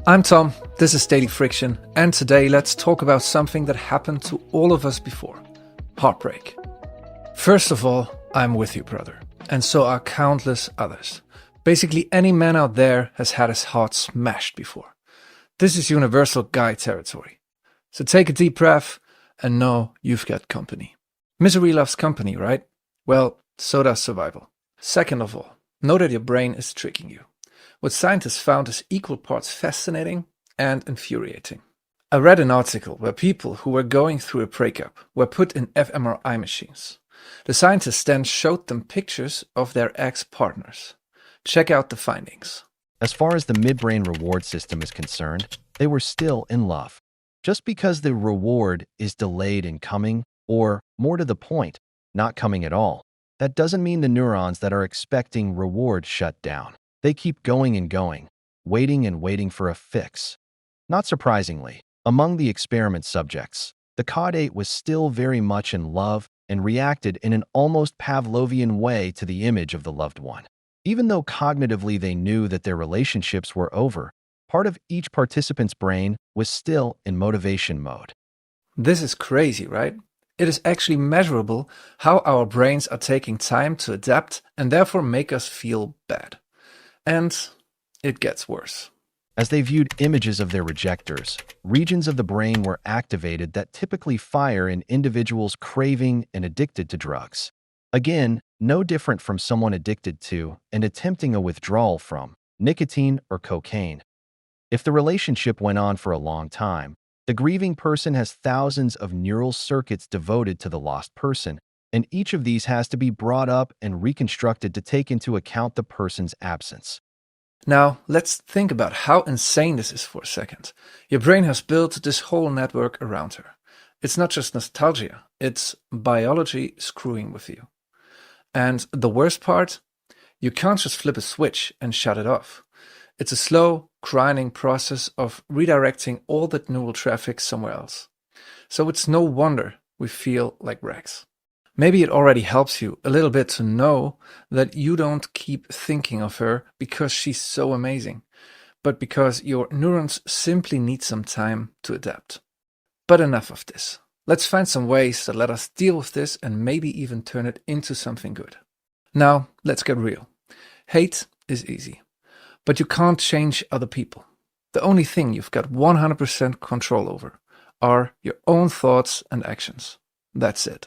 I'm Tom, this is Daily Friction, and today let's talk about something that happened to all of us before. Heartbreak. First of all, I'm with you, brother, and so are countless others. Basically any man out there has had his heart smashed before. This is universal guy territory. So take a deep breath and know you've got company. Misery loves company, right? Well, so does survival. Second of all, know that your brain is tricking you. What scientists found is equal parts fascinating and infuriating. I read an article where people who were going through a breakup were put in fMRI machines. The scientists then showed them pictures of their ex-partners. Check out the findings. As far as the midbrain reward system is concerned, they were still in love. Just because the reward is delayed in coming, or, more to the point, not coming at all, that doesn't mean the neurons that are expecting reward shut down. They keep going and going, waiting and waiting for a fix. Not surprisingly, among the experiment subjects, the caudate was still very much in love and reacted in an almost Pavlovian way to the image of the loved one. Even though cognitively they knew that their relationships were over, part of each participant's brain was still in motivation mode. This is crazy, right? It is actually measurable how our brains are taking time to adapt and therefore make us feel bad. And it gets worse. As they viewed images of their rejectors, regions of the brain were activated that typically fire in individuals craving and addicted to drugs. Again, no different from someone addicted to and attempting a withdrawal from nicotine or cocaine. If the relationship went on for a long time, the grieving person has thousands of neural circuits devoted to the lost person, and each of these has to be brought up and reconstructed to take into account the person's absence. Now, let's think about how insane this is for a second. Your brain has built this whole network around her. It's not just nostalgia, it's biology screwing with you. And the worst part? You can't just flip a switch and shut it off. It's a slow, grinding process of redirecting all that neural traffic somewhere else. So it's no wonder we feel like wrecks. Maybe it already helps you a little bit to know that you don't keep thinking of her because she's so amazing, but because your neurons simply need some time to adapt. But enough of this. Let's find some ways that let us deal with this and maybe even turn it into something good. Now, let's get real. Hate is easy, but you can't change other people. The only thing you've got 100% control over are your own thoughts and actions. That's it.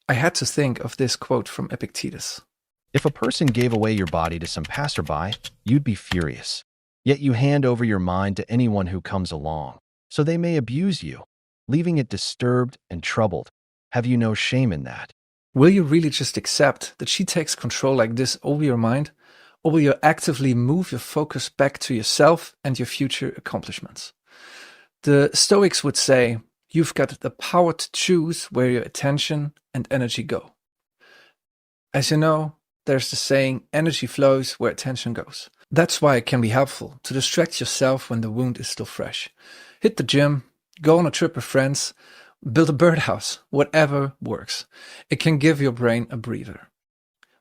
I had to think of this quote from Epictetus. If a person gave away your body to some passerby, you'd be furious. Yet you hand over your mind to anyone who comes along, so they may abuse you, leaving it disturbed and troubled. Have you no shame in that? Will you really just accept that she takes control like this over your mind? Or will you actively move your focus back to yourself and your future accomplishments? The Stoics would say, you've got the power to choose where your attention and energy go. As you know, there's the saying, energy flows where attention goes. That's why it can be helpful to distract yourself when the wound is still fresh. Hit the gym, go on a trip with friends, build a birdhouse, whatever works. It can give your brain a breather.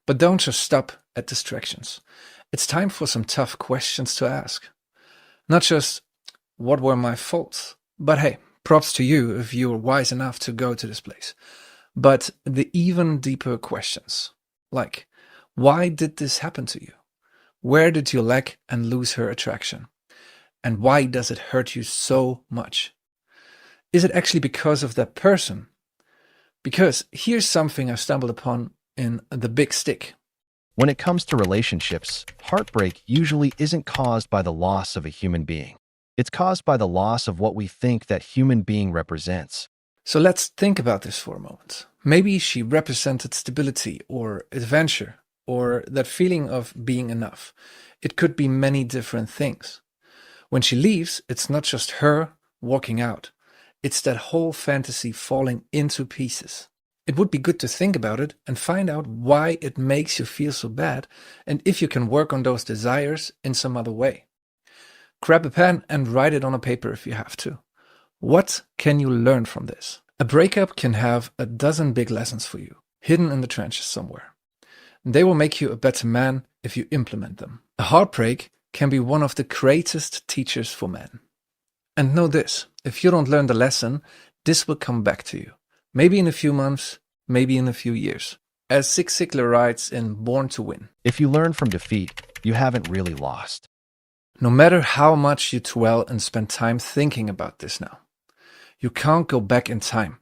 But don't just stop at distractions. It's time for some tough questions to ask. Not just, what were my faults? But hey, props to you if you were wise enough to go to this place. But the even deeper questions, like, why did this happen to you? Where did you lack and lose her attraction? And why does it hurt you so much? Is it actually because of that person? Because here's something I stumbled upon in The Big Stick. When it comes to relationships, heartbreak usually isn't caused by the loss of a human being. It's caused by the loss of what we think that human being represents. So let's think about this for a moment. Maybe she represented stability or adventure or that feeling of being enough. It could be many different things. When she leaves, it's not just her walking out. It's that whole fantasy falling into pieces. It would be good to think about it and find out why it makes you feel so bad and if you can work on those desires in some other way. Grab a pen and write it on a paper if you have to. What can you learn from this? A breakup can have a dozen big lessons for you, hidden in the trenches somewhere. They will make you a better man if you implement them. A heartbreak can be one of the greatest teachers for men. And know this, if you don't learn the lesson, this will come back to you. Maybe in a few months, maybe in a few years. As Zig Ziglar writes in Born to Win. If you learn from defeat, you haven't really lost. No matter how much you dwell and spend time thinking about this now, you can't go back in time.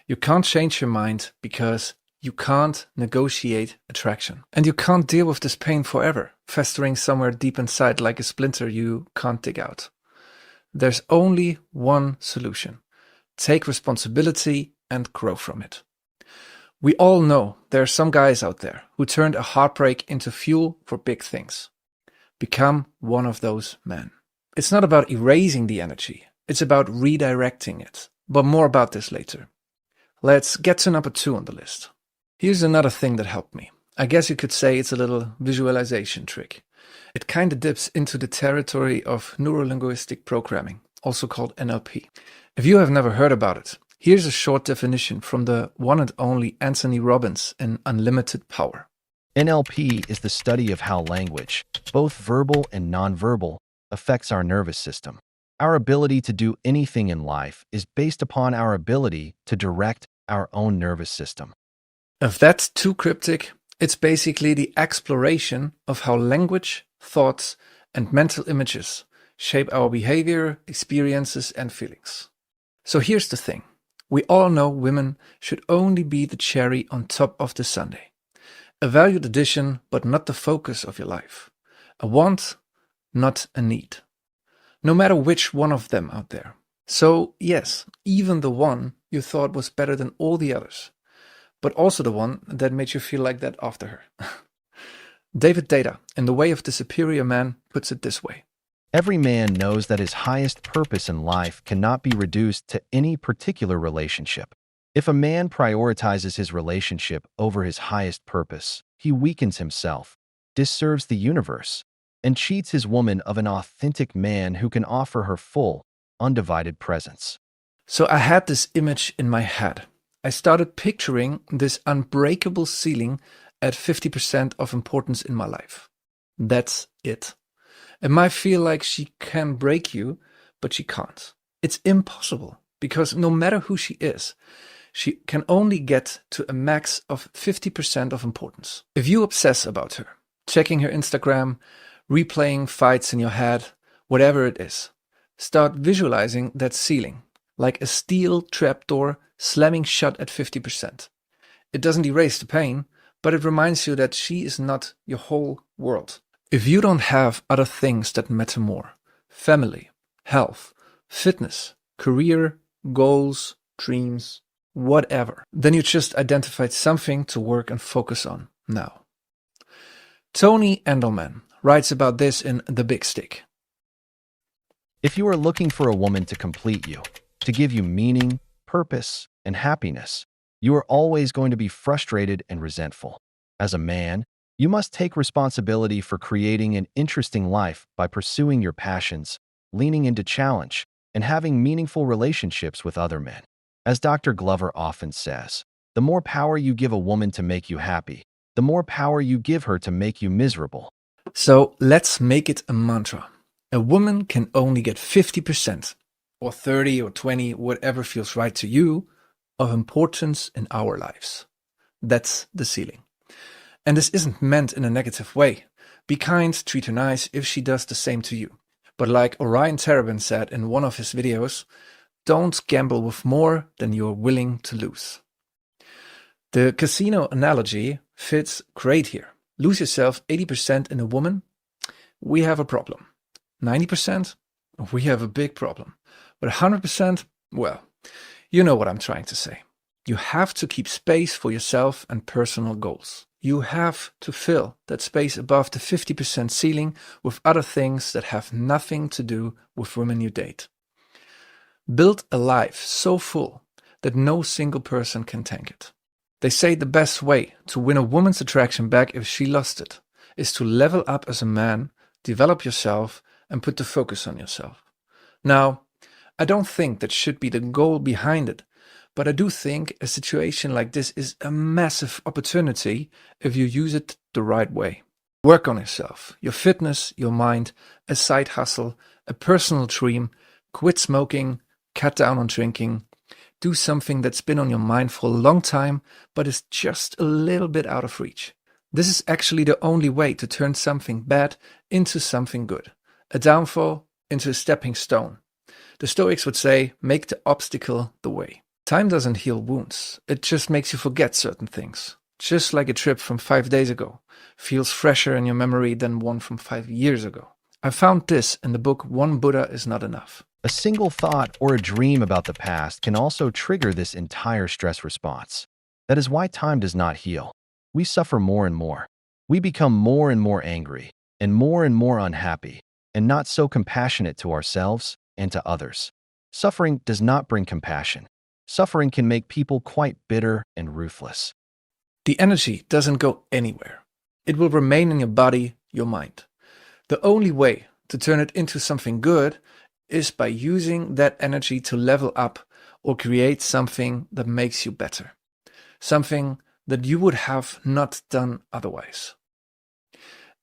You can't change your mind because you can't negotiate attraction. And you can't deal with this pain forever, festering somewhere deep inside like a splinter you can't dig out. There's only one solution. Take responsibility and grow from it. We all know there are some guys out there who turned a heartbreak into fuel for big things. Become one of those men. It's not about erasing the energy. It's about redirecting it. But more about this later. Let's get to number 2 on the list. Here's another thing that helped me. I guess you could say it's a little visualization trick. It kind of dips into the territory of neuro-linguistic programming, also called NLP. If you have never heard about it, here's a short definition from the one and only Anthony Robbins in Unlimited Power. NLP is the study of how language, both verbal and nonverbal, affects our nervous system. Our ability to do anything in life is based upon our ability to direct our own nervous system. If that's too cryptic, it's basically the exploration of how language, thoughts, and mental images shape our behavior, experiences, and feelings. So here's the thing. We all know women should only be the cherry on top of the sundae. A valued addition, but not the focus of your life. A want, not a need. No matter which one of them out there. So yes, even the one you thought was better than all the others. But also the one that made you feel like that after her. Deida, in The Way of the Superior Man, puts it this way. Every man knows that his highest purpose in life cannot be reduced to any particular relationship. If a man prioritizes his relationship over his highest purpose, he weakens himself, disserves the universe, and cheats his woman of an authentic man who can offer her full, undivided presence. So I had this image in my head. I started picturing this unbreakable ceiling at 50% of importance in my life. That's it. It might feel like she can break you, but she can't. It's impossible, because no matter who she is, she can only get to a max of 50% of importance. If you obsess about her, checking her Instagram, replaying fights in your head, whatever it is, start visualizing that ceiling, like a steel trapdoor slamming shut at 50%. It doesn't erase the pain, but it reminds you that she is not your whole world. If you don't have other things that matter more, family, health, fitness, career, goals, dreams, whatever, then you just identified something to work and focus on now. Tony Endelman writes about this in The Big Stick. If you are looking for a woman to complete you, to give you meaning, purpose, and happiness, you are always going to be frustrated and resentful. As a man, you must take responsibility for creating an interesting life by pursuing your passions, leaning into challenge, and having meaningful relationships with other men. As Dr. Glover often says, the more power you give a woman to make you happy, the more power you give her to make you miserable. So let's make it a mantra. A woman can only get 50%, or 30 or 20, whatever feels right to you, of importance in our lives. That's the ceiling. And this isn't meant in a negative way. Be kind, treat her nice if she does the same to you. But like Orion Terabin said in one of his videos, don't gamble with more than you're willing to lose. The casino analogy fits great here. Lose yourself 80% in a woman, we have a problem. 90%, we have a big problem. But 100%, well, you know what I'm trying to say. You have to keep space for yourself and personal goals. You have to fill that space above the 50% ceiling with other things that have nothing to do with women you date. Build a life so full that no single person can tank it. They say the best way to win a woman's attraction back if she lost it is to level up as a man, develop yourself, and put the focus on yourself. Now, I don't think that should be the goal behind it, but I do think a situation like this is a massive opportunity if you use it the right way. Work on yourself, your fitness, your mind, a side hustle, a personal dream, quit smoking, cut down on drinking, do something that's been on your mind for a long time but is just a little bit out of reach. This is actually the only way to turn something bad into something good, a downfall into a stepping stone. The Stoics would say, make the obstacle the way. Time doesn't heal wounds, it just makes you forget certain things. Just like a trip from 5 days ago feels fresher in your memory than one from 5 years ago. I found this in the book One Buddha is Not Enough. A single thought or a dream about the past can also trigger this entire stress response. That is why time does not heal. We suffer more and more. We become more and more angry and more unhappy and not so compassionate to ourselves and to others. Suffering does not bring compassion. Suffering can make people quite bitter and ruthless. The energy doesn't go anywhere. It will remain in your body, your mind. The only way to turn it into something good is by using that energy to level up or create something that makes you better. Something that you would have not done otherwise.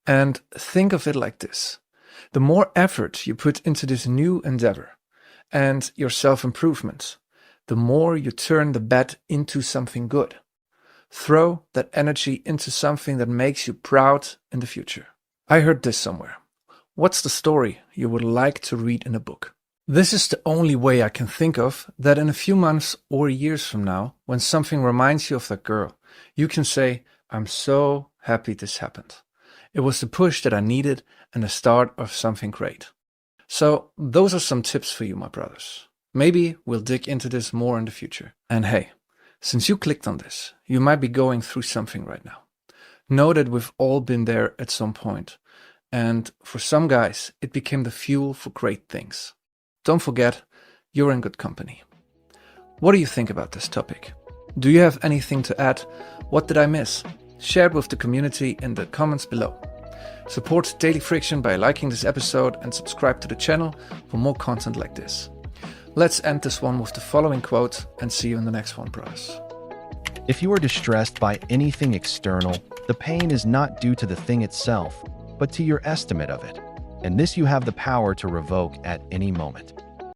And think of it like this. The more effort you put into this new endeavor and your self-improvement, the more you turn the bad into something good. Throw that energy into something that makes you proud in the future. I heard this somewhere. What's the story you would like to read in a book? This is the only way I can think of that in a few months or years from now, when something reminds you of that girl, you can say, I'm so happy this happened. It was the push that I needed and the start of something great. So those are some tips for you, my brothers. Maybe we'll dig into this more in the future. And hey, since you clicked on this, you might be going through something right now. Know that we've all been there at some point. And for some guys, it became the fuel for great things. Don't forget, you're in good company. What do you think about this topic? Do you have anything to add? What did I miss? Share it with the community in the comments below. Support Daily Friction by liking this episode and subscribe to the channel for more content like this. Let's end this one with the following quote and see you in the next one, brothers. If you are distressed by anything external, the pain is not due to the thing itself, but to your estimate of it. And this you have the power to revoke at any moment.